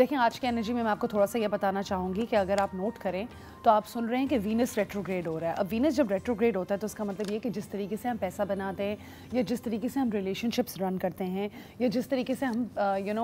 देखें आज की एनर्जी में मैं आपको थोड़ा सा ये बताना चाहूँगी कि अगर आप नोट करें तो आप सुन रहे हैं कि वीनस रेट्रोग्रेड हो रहा है। अब वीनस जब रेट्रोग्रेड होता है तो उसका मतलब ये कि जिस तरीके से हम पैसा बनाते हैं या जिस तरीके से हम रिलेशनशिप्स रन करते हैं या जिस तरीके से हम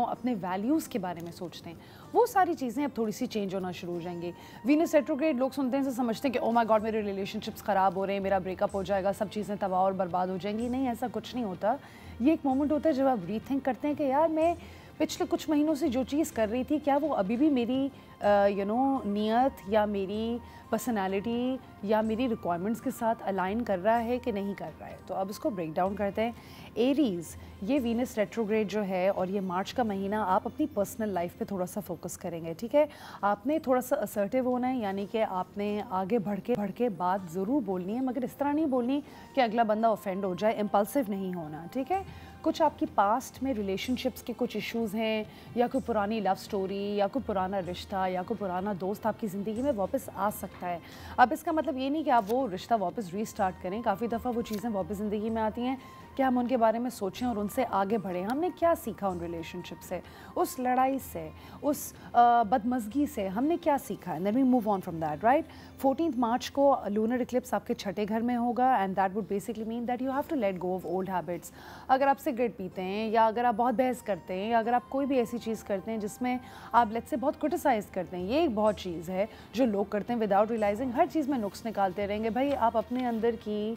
अपने वैल्यूज़ के बारे में सोचते हैं, वो सारी चीज़ें अब थोड़ी सी चेंज होना शुरू हो जाएंगी। वीनस रेट्रोग्रेड लोग सुनते हैं तो समझते हैं कि ओ माय गॉड मेरे रिलेशनशिप्स ख़राब हो रहे हैं, मेरा ब्रेकअप हो जाएगा, सब चीज़ें तबाह और बर्बाद हो जाएंगी। नहीं, ऐसा कुछ नहीं होता। ये एक मोमेंट होता है जब आप रीथिंक करते हैं कि यार मैं पिछले कुछ महीनों से जो चीज़ कर रही थी, क्या वो अभी भी मेरी नीयत या मेरी पर्सनालिटी या मेरी रिक्वायरमेंट्स के साथ अलाइन कर रहा है कि नहीं कर रहा है। तो अब इसको ब्रेक डाउन करते हैं। एरीज़, ये वीनस रेट्रोग्रेड जो है और ये मार्च का महीना आप अपनी पर्सनल लाइफ पे थोड़ा सा फोकस करेंगे, ठीक है। आपने थोड़ा सा असर्टिव होना है, यानी कि आपने आगे बढ़ के बात ज़रूर बोलनी है, मगर इस तरह नहीं बोलनी कि अगला बंदा ऑफेंड हो जाए। इम्पल्सिव नहीं होना, ठीक है। कुछ आपकी पास्ट में रिलेशनशिप्स के कुछ इश्यूज़ हैं या कोई पुरानी लव स्टोरी या कोई पुराना रिश्ता या कोई पुराना दोस्त आपकी ज़िंदगी में वापस आ सकता है। अब इसका मतलब ये नहीं कि आप वो रिश्ता वापस रीस्टार्ट करें। काफ़ी दफ़ा वो चीज़ें वापस ज़िंदगी में आती हैं कि हम उनके बारे में सोचें और उनसे आगे बढ़ें। हमने क्या सीखा उन रिलेशनशिप से, उस लड़ाई से, उस बदमज़गी से हमने क्या सीखा है, then we move on from that, right. 14 March को लूनर इक्लिप्स आपके छठे घर में होगा and that would basically mean that you have to let go of old habits. अगर आप सिगरेट पीते हैं या अगर आप बहुत बहस करते हैं या अगर आप कोई भी ऐसी चीज़ करते हैं जिसमें आप लेट्स से बहुत क्रिटिसाइज़ करते हैं, ये एक बहुत चीज़ है जो लोग करते हैं विदाउट रियलाइजिंग। हर चीज़ में नुक्स निकालते रहेंगे। भाई आप अपने अंदर की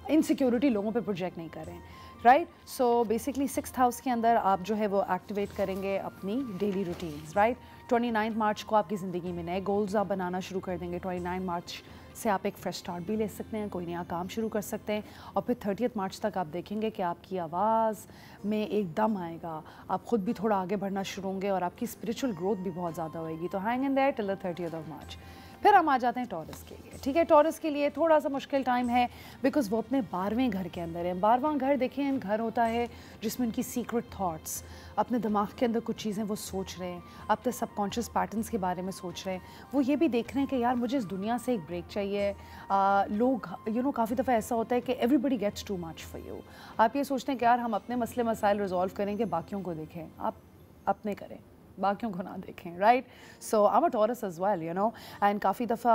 इनसिक्योरिटी लोगों पे प्रोजेक्ट नहीं करें, right. So basically 6th house के अंदर आप जो है वो एक्टिवेट करेंगे अपनी डेली रूटीन्स, राइट। 29 मार्च को आपकी ज़िंदगी में नए गोल्स आप बनाना शुरू कर देंगे। 29 मार्च से आप एक फ्रेश स्टार्ट भी ले सकते हैं, कोई नया काम शुरू कर सकते हैं। और फिर 30 मार्च तक आप देखेंगे कि आपकी आवाज़ में एक दम आएगा, आप ख़ुद भी थोड़ा आगे बढ़ना शुरू होंगे और आपकी स्पिरिचुअल ग्रोथ भी बहुत ज़्यादा होएगी। तो hang in their till the 30th मार्च। फिर हम आ जाते हैं टॉरस के लिए, ठीक है। टॉरस के लिए थोड़ा सा मुश्किल टाइम है बिकॉज़ वो अपने 12वें घर के अंदर है। 12वां घर देखें घर होता है जिसमें उनकी सीक्रेट थॉट्स, अपने दिमाग के अंदर कुछ चीज़ें वो सोच रहे हैं, अपने सबकॉन्शियस पैटर्न्स के बारे में सोच रहे हैं। वो ये भी देख रहे हैं कि यार मुझे इस दुनिया से एक ब्रेक चाहिए। लोग काफ़ी दफ़ा ऐसा होता है कि everybody gets too much for you. आप ये सोचते हैं कि यार हम अपने मसले मसाइल रिजॉल्व करेंगे, बाकियों को देखें, आप अपने करें, बाकियों को ना देखें, right. So I am a Taurus as well, and काफ़ी दफ़ा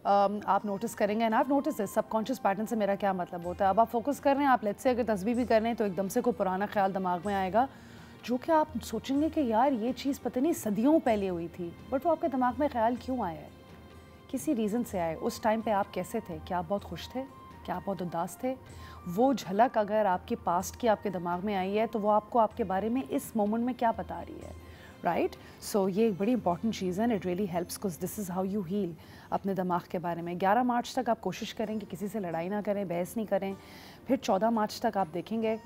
आप नोटिस करेंगे and I have notice this. Subconscious pattern से मेरा क्या मतलब होता है, अब आप फोकस कर रहे हैं, आप लेट्स से अगर तस्बीह भी कर रहे हैं तो एकदम से कोई पुराना ख्याल दिमाग में आएगा जो कि आप सोचेंगे कि यार ये चीज़ पता नहीं सदियों पहले हुई थी, बट वो आपके दिमाग में ख्याल क्यों आया है, किसी रीज़न से आए। उस टाइम पे आप कैसे थे, क्या आप बहुत खुश थे, क्या आप बहुत उदास थे। वो झलक अगर आपके पास्ट की आपके दिमाग में आई है तो वो आपको आपके बारे में इस मोमेंट में क्या बता रही है, राइट। सो ये एक बड़ी इंपॉर्टेंट चीज़ है, it really helps because this is how you heal अपने दिमाग के बारे में। 11 मार्च तक आप कोशिश करें कि किसी से लड़ाई ना करें, बहस नहीं करें। फिर 14 मार्च तक आप देखेंगे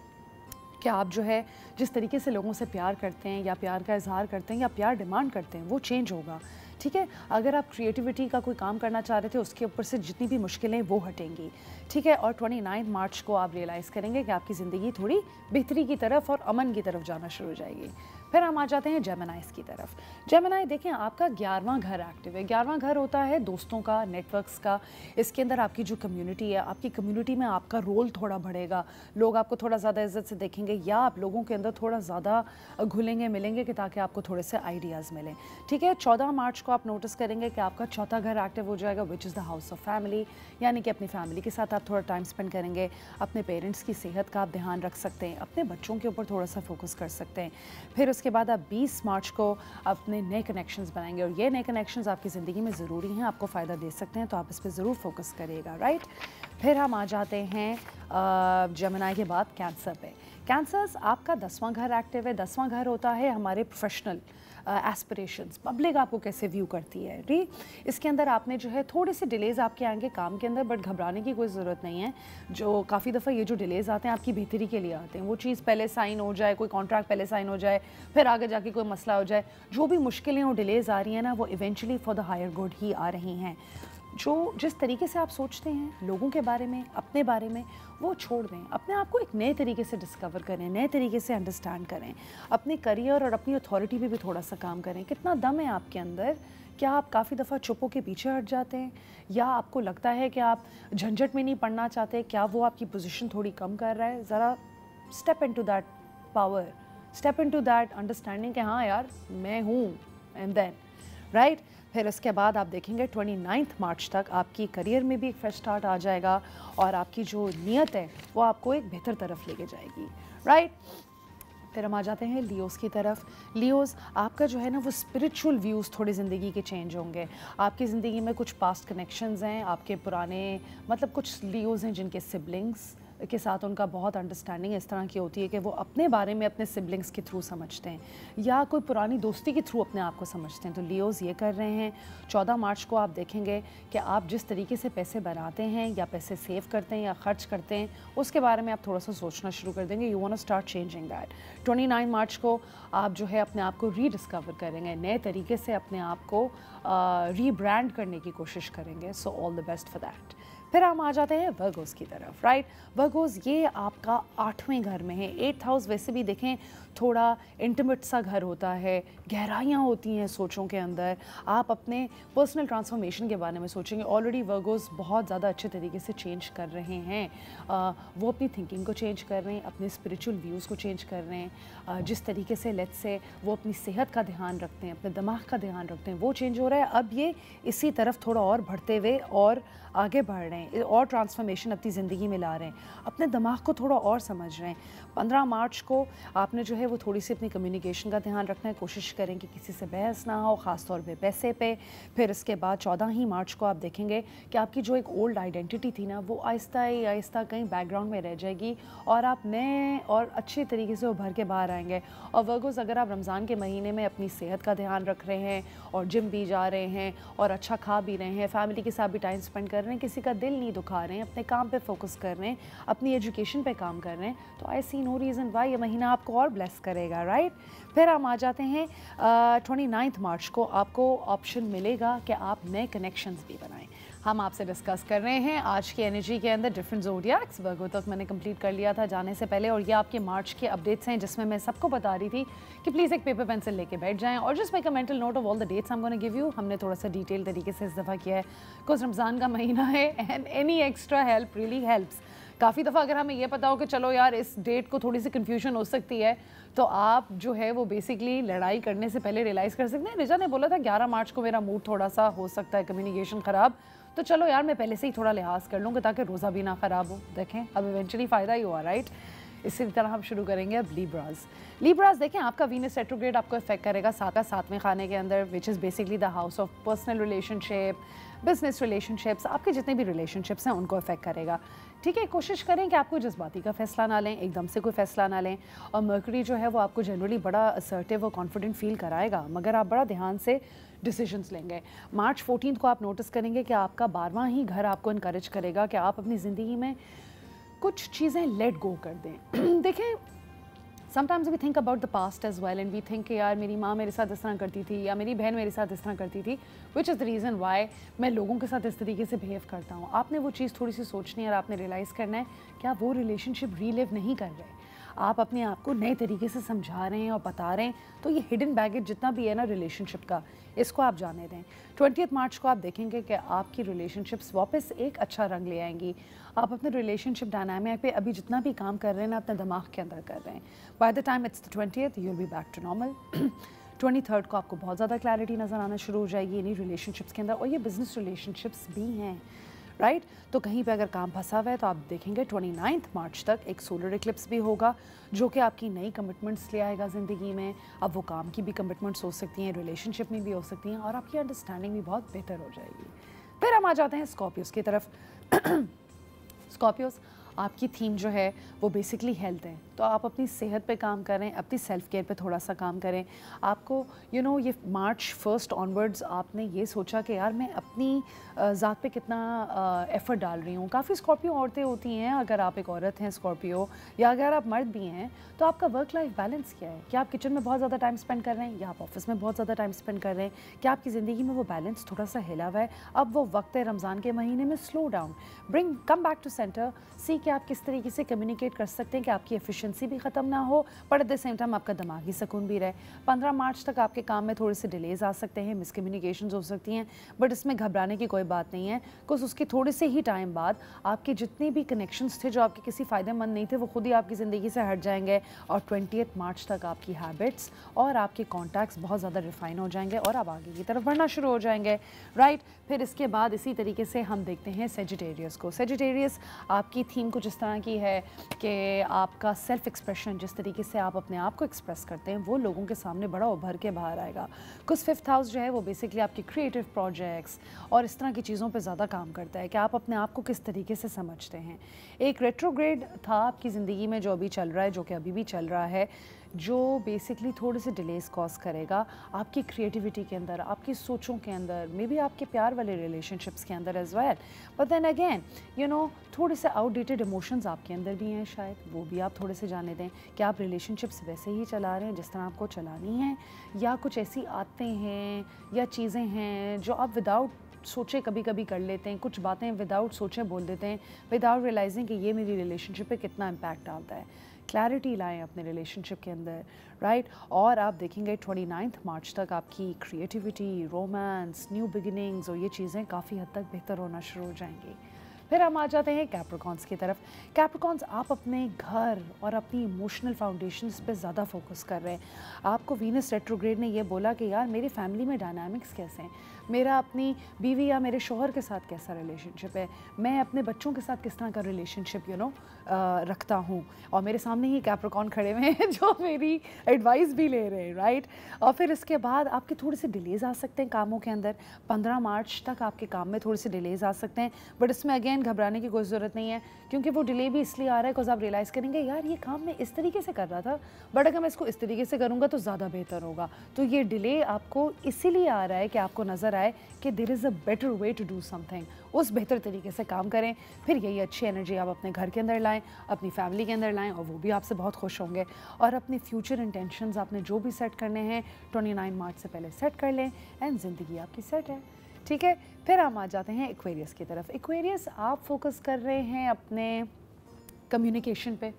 कि आप जो है जिस तरीके से लोगों से प्यार करते हैं या प्यार का इजहार करते हैं या प्यार डिमांड करते हैं वो चेंज होगा, ठीक है। अगर आप क्रिएटिविटी का कोई काम करना चाह रहे थे उसके ऊपर से जितनी भी मुश्किलें वो हटेंगी, ठीक है। और 29 मार्च को आप रियलाइज़ करेंगे कि आपकी ज़िंदगी थोड़ी बेहतरी की तरफ और अमन की तरफ जाना शुरू हो जाएगी। फिर हम आ जाते हैं जेमिनाइज़ की तरफ। जेमिनाई देखें आपका 11वां घर एक्टिव है। 11वां घर होता है दोस्तों का, नेटवर्क्स का। इसके अंदर आपकी जो कम्युनिटी है, आपकी कम्युनिटी में आपका रोल थोड़ा बढ़ेगा, लोग आपको थोड़ा ज़्यादा इज्जत से देखेंगे या आप लोगों के अंदर थोड़ा ज़्यादा घुलेंगे मिलेंगे कि ताकि आपको थोड़े से आइडियाज़ मिलें, ठीक है। 14 मार्च को आप नोटिस करेंगे कि आपका चौथा घर एक्टिव हो जाएगा which is the house of family, यानी कि अपनी फैमिली के साथ आप थोड़ा टाइम स्पेंड करेंगे। अपने पेरेंट्स की सेहत का आप ध्यान रख सकते हैं, अपने बच्चों के ऊपर थोड़ा सा फोकस कर सकते हैं। फिर उसके बाद आप 20 मार्च को अपने नए कनेक्शंस बनाएंगे और ये नए कनेक्शंस आपकी ज़िंदगी में ज़रूरी हैं, आपको फ़ायदा दे सकते हैं, तो आप इस पर ज़रूर फोकस करिएगा, राइट। फिर हम आ जाते हैं जेमिनी के बाद कैंसर पे। कैंसर्स आपका 10वां घर एक्टिव है। 10वां घर होता है हमारे प्रोफेशनल एस्पिरेशंस, पब्लिक आपको कैसे व्यू करती है, री। इसके अंदर आपने जो है थोड़े से डिलेज आपके आएंगे काम के अंदर, बट घबराने की कोई ज़रूरत नहीं है। जो काफ़ी दफ़ा ये जो डिलेज आते हैं आपकी बेहतरी के लिए आते हैं। वो चीज़ पहले साइन हो जाए, कोई कॉन्ट्रैक्ट पहले साइन हो जाए, फिर आगे जाके कोई मसला हो जाए, जो भी मुश्किलें और डिलेज आ रही हैं ना वो eventually for the higher good ही आ रही हैं। जो जिस तरीके से आप सोचते हैं लोगों के बारे में, अपने बारे में, वो छोड़ दें। अपने आप को एक नए तरीके से डिस्कवर करें, नए तरीके से अंडरस्टैंड करें। अपने करियर और अपनी अथॉरिटी पे भी थोड़ा सा काम करें। कितना दम है आपके अंदर, क्या आप काफ़ी दफ़ा चुप्पों के पीछे हट जाते हैं या आपको लगता है कि आप झंझट में नहीं पड़ना चाहते, क्या वो आपकी पोजीशन थोड़ी कम कर रहा है? ज़रा step into that power, step into that understanding कि हाँ यार मैं हूँ, एंड देन राइट। फिर इसके बाद आप देखेंगे 29 मार्च तक आपकी करियर में भी एक फ्रेश स्टार्ट आ जाएगा और आपकी जो नीयत है वो आपको एक बेहतर तरफ लेके जाएगी, राइट। फिर हम आ जाते हैं लियोज़ की तरफ। लियोज़, आपका जो है ना वो स्पिरिचुअल व्यूज़ थोड़ी ज़िंदगी के चेंज होंगे। आपकी ज़िंदगी में कुछ पास्ट कनेक्शंस हैं, आपके पुराने मतलब कुछ लियोज़ हैं जिनके सिबलिंग्स के साथ उनका बहुत अंडरस्टैंडिंग इस तरह की होती है कि वो अपने बारे में अपने सिबलिंग्स के थ्रू समझते हैं या कोई पुरानी दोस्ती के थ्रू अपने आप को समझते हैं। तो लियोज़ ये कर रहे हैं। 14 मार्च को आप देखेंगे कि आप जिस तरीके से पैसे बनाते हैं या पैसे सेव करते हैं या खर्च करते हैं उसके बारे में आप थोड़ा सा सोचना शुरू कर देंगे। You want to start changing that. 29 मार्च को आप जो है अपने आप को रीडिस्कवर करेंगे, नए तरीके से अपने आप को रीब्रांड करने की कोशिश करेंगे। So all the best for that. फिर हम आ जाते हैं वर्गोस की तरफ, राइट। वर्गोस ये आपका 8वें घर में है। 8th हाउस वैसे भी देखें थोड़ा इंटीमेट सा घर होता है, गहराइयाँ होती हैं सोचों के अंदर। आप अपने पर्सनल ट्रांसफॉर्मेशन के बारे में सोचेंगे। ऑलरेडी वर्गोस बहुत ज़्यादा अच्छे तरीके से चेंज कर रहे हैं। वो अपनी थिंकिंग को चेंज कर रहे हैं, अपने स्पिरिचुअल व्यूज़ को चेंज कर रहे हैं। जिस तरीके से लेट्स से वो अपनी सेहत का ध्यान रखते हैं, अपने दिमाग का ध्यान रखते हैं, वो चेंज हो रहा है। अब ये इसी तरफ थोड़ा और बढ़ते हुए और आगे बढ़ रहे हैं और ट्रांसफॉर्मेशन अपनी ज़िंदगी में ला रहे हैं, अपने दिमाग को थोड़ा और समझ रहे हैं। 15 मार्च को आपने जो है वो थोड़ी सी अपनी कम्युनिकेशन का ध्यान रखना है। कोशिश करें कि किसी से बहस ना हो, ख़ास तौर पे पैसे पे। फिर इसके बाद 14 ही मार्च को आप देखेंगे कि आपकी जो एक ओल्ड आइडेंटिटी थी ना वो आहिस्ता ही आहिस्ता कहीं बैकग्राउंड में रह जाएगी और आप नए और अच्छे तरीके से उभर के बाहर आएंगे। और वर्गोस, अगर आप रमज़ान के महीने में अपनी सेहत का ध्यान रख रहे हैं और जिम भी जा रहे हैं और अच्छा खा भी रहे हैं, फैमिली के साथ भी टाइम स्पेंड कर रहे हैं, किसी का दिल नहीं दुखा रहे हैं, अपने काम पे फोकस कर रहे हैं, अपनी एजुकेशन पे काम कर रहे हैं, तो आई सी नो रीज़न वाई ये महीना आपको और ब्लेस करेगा, राइट। फिर हम आ जाते हैं 29 मार्च को आपको ऑप्शन मिलेगा कि आप नए कनेक्शंस भी बनाएं। हम आपसे डिस्कस कर रहे हैं आज की एनर्जी के अंदर डिफरेंट ज़ोडिएक्स। वर्गो तक मैंने कंप्लीट कर लिया था जाने से पहले, और ये आपके मार्च के अपडेट्स हैं जिसमें मैं सबको बता रही थी कि प्लीज़ एक पेपर पेंसिल लेके बैठ जाएं और just make a mental note of all the dates I am gonna give you. हमने थोड़ा सा डिटेल तरीके से इस दफ़ा किया है बिकॉज रमज़ान का महीना है and any extra help really helps. काफ़ी दफ़ा अगर हमें ये पता हो कि चलो यार इस डेट को थोड़ी सी कन्फ्यूजन हो सकती है तो आप जो है वो बेसिकली लड़ाई करने से पहले रियलाइज़ कर सकते हैं। रिजा ने बोला था 11 मार्च को मेरा मूड थोड़ा सा हो सकता है कम्युनिकेशन ख़राब, तो चलो यार मैं पहले से ही थोड़ा लिहाज कर लूँगा ताकि रोज़ा भी ना ख़राब हो। देखें अब इवेंचुअली फ़ायदा ही हुआ, राइट। इसी तरह हम शुरू करेंगे अब लीब्रास देखें आपका वीनस रेट्रोग्रेड आपको इफेक्ट करेगा 7वें खाने के अंदर, which is basically the house of personal relationship, business relationships, आपके जितने भी रिलेशनशिप्स हैं उनको इफेक्ट करेगा। ठीक है, कोशिश करें कि आपको जज्बाती का फैसला ना लें, एकदम से कोई फैसला ना लें। और मर्करी जो है वो आपको जनरली बड़ा असर्टिव और कॉन्फिडेंट फील कराएगा, मगर आप बड़ा ध्यान से डिसीजंस लेंगे। मार्च 14 को आप नोटिस करेंगे कि आपका 12वां ही घर आपको इनकरेज करेगा कि आप अपनी ज़िंदगी में कुछ चीज़ें लेट गो कर दें। देखें sometimes we think about the past as well and we think कि यार मेरी माँ मेरे साथ इस तरह करती थी या मेरी बहन मेरे साथ इस तरह करती थी, which is the reason why मैं लोगों के साथ इस तरीके से बिहेव करता हूँ। आपने वो चीज़ थोड़ी सी सोचनी है और आपने रियलाइज़ करना है कि आप वो रिलेशनशिप रीलिव नहीं कर रहे, आप अपने आप को नए तरीके से समझा रहे हैं और बता रहे हैं। तो ये हिडन बैगेज जितना भी है ना रिलेशनशिप का, इसको आप जाने दें। 20 मार्च को आप देखेंगे कि आपकी रिलेशनशिप्स वापस एक अच्छा रंग ले आएंगी। आप अपने रिलेशनशिप डायनामिक पे अभी जितना भी काम कर रहे हैं ना अपने दिमाग के अंदर कर रहे हैं। By the time it's the 20th you will be back to normal. 23rd को आपको बहुत ज़्यादा क्लैरिटी नज़र आना शुरू हो जाएगी इन्हीं रिलेशनशिप्स के अंदर, और ये बिजनेस रिलेशनशिप्स भी हैं, राइट। तो कहीं पे अगर काम फंसा हुआ है तो आप देखेंगे 29 मार्च तक एक सोलर इक्लिप्स भी होगा जो कि आपकी नई कमिटमेंट्स ले आएगा ज़िंदगी में। अब वो काम की भी कमिटमेंट्स हो सकती हैं, रिलेशनशिप में भी हो सकती हैं, और आपकी अंडरस्टैंडिंग भी बहुत बेहतर हो जाएगी। फिर हम आ जाते हैं स्कॉर्पियोस की तरफ। स्कॉर्पियोस आपकी थीम जो है वो बेसिकली हेल्थ है, तो आप अपनी सेहत पे काम करें, अपनी सेल्फ केयर पे थोड़ा सा काम करें। आपको ये मार्च 1 ऑनवर्ड्स आपने ये सोचा कि यार मैं अपनी ज़ात पे कितना एफ़र्ट डाल रही हूँ। काफ़ी स्कॉर्पियो औरतें होती हैं, अगर आप एक औरत हैं स्कॉर्पियो या अगर आप मर्द भी हैं, तो आपका वर्क लाइफ बैलेंस क्या है? क्या आप किचन में बहुत ज़्यादा टाइम स्पेंड कर रहे हैं या आप ऑफिस में बहुत ज़्यादा टाइम स्पेंड कर रहे हैं? क्या आपकी ज़िंदगी में वो बैलेंस थोड़ा सा हिला हुआ है? अब वो वक्त है रमज़ान के महीने में slow down, come back to centre, seek कि आप किस तरीके से कम्युनिकेट कर सकते हैं कि आपकी एफिशिएंसी भी ख़त्म ना हो, but at the same time आपका दिमागी सुकून भी रहे। 15 मार्च तक आपके काम में थोड़े से डिलेज आ सकते हैं, मिसकम्युनिकेशंस हो सकती हैं, बट इसमें घबराने की कोई बात नहीं है, बिकॉज उसके थोड़े से ही टाइम बाद आपके जितने भी कनेक्शंस थे जो आपके किसी फ़ायदेमंद नहीं थे, वो खुद ही आपकी ज़िंदगी से हट जाएंगे और 20 मार्च तक आपकी हैबिट्स और आपके कॉन्टैक्ट्स बहुत ज़्यादा रिफाइन हो जाएंगे और आप आगे की तरफ बढ़ना शुरू हो जाएंगे, राइट। फिर इसके बाद इसी तरीके से हम देखते हैं सेजिटेरियस को। सेजिटेरियस आपकी थीम कुछ इस तरह की है कि आपका सेल्फ एक्सप्रेशन, जिस तरीके से आप अपने आप को एक्सप्रेस करते हैं, वो लोगों के सामने बड़ा उभर के बाहर आएगा। कुछ 5th हाउस जो है वो बेसिकली आपकी क्रिएटिव प्रोजेक्ट्स और इस तरह की चीज़ों पे ज़्यादा काम करता है कि आप अपने आप को किस तरीके से समझते हैं। एक रेट्रोग्रेड था आपकी ज़िंदगी में जो अभी चल रहा है, जो कि अभी भी चल रहा है, जो बेसिकली थोड़े से डिलेस कॉज करेगा आपकी क्रिएटिविटी के अंदर, आपकी सोचों के अंदर, मे बी आपके प्यार वाले रिलेशनशिप्स के अंदर as well. But then again थोड़े से आउटडेटेड इमोशंस आपके अंदर भी हैं, शायद वो भी आप थोड़े से जाने दें कि आप रिलेशनशिप्स वैसे ही चला रहे हैं जिस तरह आपको चलानी है, या कुछ ऐसी आदतें हैं या चीज़ें हैं जो आप विदाउट सोचे कभी कभी कर लेते हैं, कुछ बातें विदाउट सोचे बोल देते हैं, विदाउट रियलाइजिंग कि ये मेरी रिलेशनशिप पे कितना इम्पैक्ट डालता है। क्लैरिटी लाएं अपने रिलेशनशिप के अंदर, राइट। और आप देखेंगे 29 मार्च तक आपकी क्रिएटिविटी, रोमांस, न्यू बिगिनिंग्स और ये चीज़ें काफ़ी हद तक बेहतर होना शुरू हो जाएंगी। फिर हम आ जाते हैं कैप्रिकॉन्स की तरफ। कैप्रिकॉन्स, आप अपने घर और अपनी इमोशनल फाउंडेशंस पे ज़्यादा फोकस कर रहे हैं। आपको वीनस रेट्रोग्रेड ने ये बोला कि यार मेरी फैमिली में डायनामिक्स कैसे हैं, मेरा अपनी बीवी या मेरे शोहर के साथ कैसा रिलेशनशिप है, मैं अपने बच्चों के साथ किस तरह का रिलेशनशिप रखता हूँ, और मेरे सामने ही कैप्रिकॉन खड़े हुए हैं जो मेरी एडवाइस भी ले रहे हैं, राइट। और फिर इसके बाद आपके थोड़े से डिलेज आ सकते हैं कामों के अंदर। 15 मार्च तक आपके काम में थोड़े से डिलेज आ सकते हैं, बट इसमें अगेन घबराने की कोई ज़रूरत नहीं है, क्योंकि वो डिले भी इसलिए आ रहा है बिकॉज आप रियलाइज़ करेंगे यार ये काम मैं इस तरीके से कर रहा था, बट अगर मैं इसको इस तरीके से करूँगा तो ज़्यादा बेहतर होगा। तो ये डिले आपको इसीलिए आ रहा है कि आपको नज़र आए कि there is a better way to do something, उस बेहतर तरीके से काम करें। फिर यही अच्छी एनर्जी आप अपने घर के अंदर लाएं, अपनी फैमिली के अंदर लाएं, और वो भी आपसे बहुत खुश होंगे। और अपने फ्यूचर इंटेंशंस आपने जो भी सेट करने हैं 29 मार्च से पहले सेट कर लें, एंड ज़िंदगी आपकी सेट है, ठीक है। फिर हम आ जाते हैं एक्वेरियस की तरफ। एक्वेरियस, आप फोकस कर रहे हैं अपने कम्युनिकेशन पे,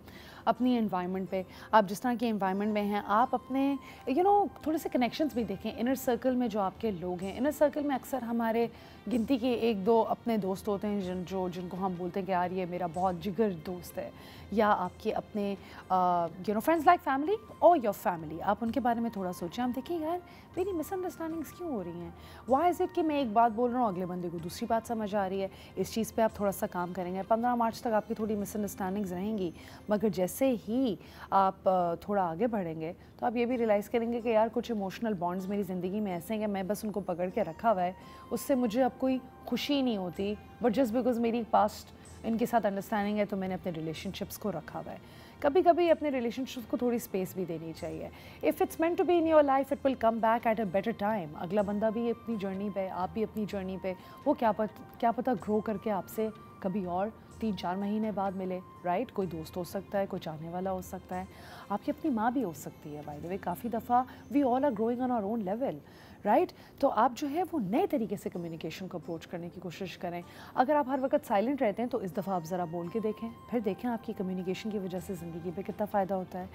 अपनी एनवायरनमेंट पे। आप जिस तरह के एनवायरनमेंट में हैं, आप अपने थोड़े से कनेक्शंस भी देखें। इनर सर्कल में जो आपके लोग हैं, इनर सर्कल में अक्सर हमारे गिनती के 1-2 अपने दोस्त होते हैं जिनको हम बोलते हैं कि यार ये मेरा बहुत जिगर दोस्त है, या आपके अपने फ्रेंड्स लाइक फैमिली और योर फैमिली। आप उनके बारे में थोड़ा सोचें, आप देखिए यार मेरी मिसअंडरस्टैंडिंग्स क्यों हो रही हैं, व्हाई इज़ इट कि मैं एक बात बोल रहा हूँ, अगले बंदे को दूसरी बात समझ आ रही है। इस चीज़ पे आप थोड़ा सा काम करेंगे। 15 मार्च तक आपकी थोड़ी मिसअंडरस्टैंडिंग्स रहेंगी, मगर जैसे ही आप थोड़ा आगे बढ़ेंगे तो आप ये भी रियलाइज़ करेंगे कि यार कुछ इमोशनल बॉन्ड्स मेरी ज़िंदगी में ऐसे हैं कि मैं बस उनको पकड़ के रखा हुआ है, उससे मुझे अब कोई खुशी नहीं होती, बट जस्ट बिकॉज मेरी पास्ट इनके साथ अंडरस्टैंडिंग है तो मैंने अपने रिलेशनशिप्स को रखा हुआ है। कभी कभी अपने रिलेशनशिप्स को थोड़ी स्पेस भी देनी चाहिए। If it's meant to be in your life it will come back at a better time. अगला बंदा भी अपनी जर्नी पे, आप भी अपनी जर्नी पे, वो क्या पता ग्रो करके आपसे कभी और 3-4 महीने बाद मिले, राइट। कोई दोस्त हो सकता है, कोई चाहने वाला हो सकता है, आपकी अपनी माँ भी हो सकती है। बाय द वे काफ़ी दफ़ा we all are growing on our own level, right. तो आप जो है वो नए तरीके से कम्युनिकेशन को अप्रोच करने की कोशिश करें। अगर आप हर वक्त साइलेंट रहते हैं तो इस दफ़ा आप ज़रा बोल के देखें, फिर देखें आपकी कम्युनिकेशन की वजह से ज़िंदगी पे कितना फ़ायदा होता है।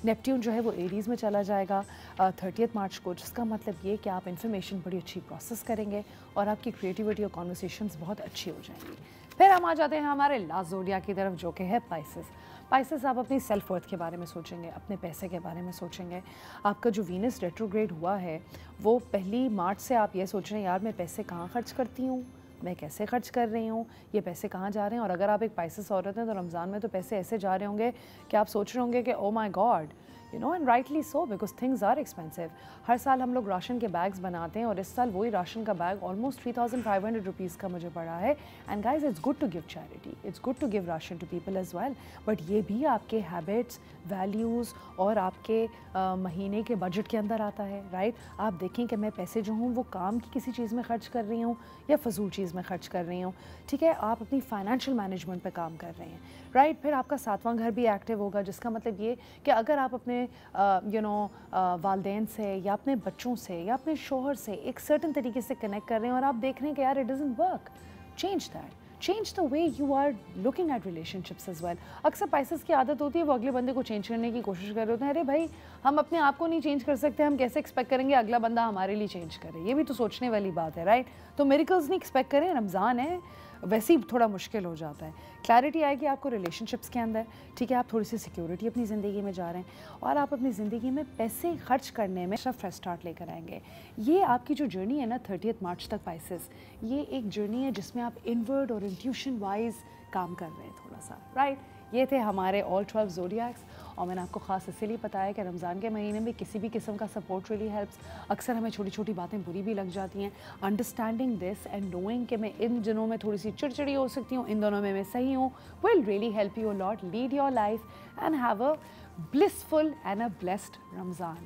नेपट्यून जो है वो एरीज़ में चला जाएगा 30 मार्च को, जिसका मतलब ये कि आप इन्फॉर्मेशन बड़ी अच्छी प्रोसेस करेंगे और आपकी क्रिएटिविटी और कॉन्वर्सेशंस बहुत अच्छी हो जाएंगी। फिर हम आ जाते हैं हमारे लास्ट ज़ोडियाक की तरफ, जो कि है पाइसेस। पाइसेस, आप अपनी सेल्फ वर्थ के बारे में सोचेंगे, अपने पैसे के बारे में सोचेंगे। आपका जो वीनस रेट्रोग्रेड हुआ है वो 1 मार्च से आप ये सोच रहे हैं यार मैं पैसे कहाँ खर्च करती हूँ, मैं कैसे खर्च कर रही हूँ, ये पैसे कहाँ जा रहे हैं। और अगर आप एक पाइसेस औरत हैं तो रमज़ान में तो पैसे ऐसे जा रहे होंगे कि आप सोच रहे होंगे कि oh my god, and rightly so, because things are expensive. हर साल हम लोग राशन के बैग्स बनाते हैं और इस साल वही राशन का बैग ऑलमोस्ट 3500 रुपीज़ का मुझे पड़ा है। And guys, it's good to give charity, it's good to give ration to people as well, but ये भी आपके हैबिट्स, वैल्यूज़ और आपके महीने के बजट के अंदर आता है, राइट। आप देखें कि मैं पैसे जो हूँ वो काम की किसी चीज़ में खर्च कर रही हूँ या फजूल चीज़ में खर्च कर रही हूँ, ठीक है। आप अपनी फाइनेंशियल मैनेजमेंट पे काम कर रहे हैं, राइट। फिर आपका 7वां घर भी एक्टिव होगा, जिसका मतलब ये कि अगर आप अपने वालदेन से या अपने बच्चों से या अपने शोहर से एक सर्टन तरीके से कनेक्ट कर रहे हैं और आप देख रहे हैं कि यार it doesn't work, change that, change the way you are looking at relationships as well. अक्सर पाइसेस की आदत होती है वो अगले बंदे को चेंज करने की कोशिश कर रहे होते हैं। अरे भाई, हम अपने आप को नहीं चेंज कर सकते, हम कैसे एक्सपेक्ट करेंगे अगला बंदा हमारे लिए चेंज करे? ये भी तो सोचने वाली बात है, राइट? तो मिरेकल्स नहीं एक्सपेक्ट करें, रमज़ान है, वैसे ही थोड़ा मुश्किल हो जाता है। क्लैरिटी आएगी आपको रिलेशनशिप्स के अंदर, ठीक है? आप थोड़ी सी सिक्योरिटी अपनी ज़िंदगी में जा रहे हैं और आप अपनी ज़िंदगी में पैसे खर्च करने में फ्रेश स्टार्ट लेकर आएंगे। ये आपकी जो जर्नी है ना 30 मार्च तक पाइसेस, ये एक जर्नी है जिसमें आप इनवर्ड और इंट्यूशन वाइज काम कर रहे हैं थोड़ा सा, राइट? ये थे हमारे ऑल 12 ज़ोडिएक्स और मैंने आपको ख़ास इसीलिए बताया कि रमज़ान के महीने में किसी भी किस्म का सपोर्ट रियली हेल्प्स। अक्सर हमें छोटी छोटी बातें बुरी भी लग जाती हैं। अंडरस्टैंडिंग दिस एंड नोइंग कि मैं इन दिनों में थोड़ी सी चिड़चिड़ी हो सकती हूँ, इन दोनों में मैं सही हूँ, will really help you a lot lead your life and have a blissful and a blessed Ramzan.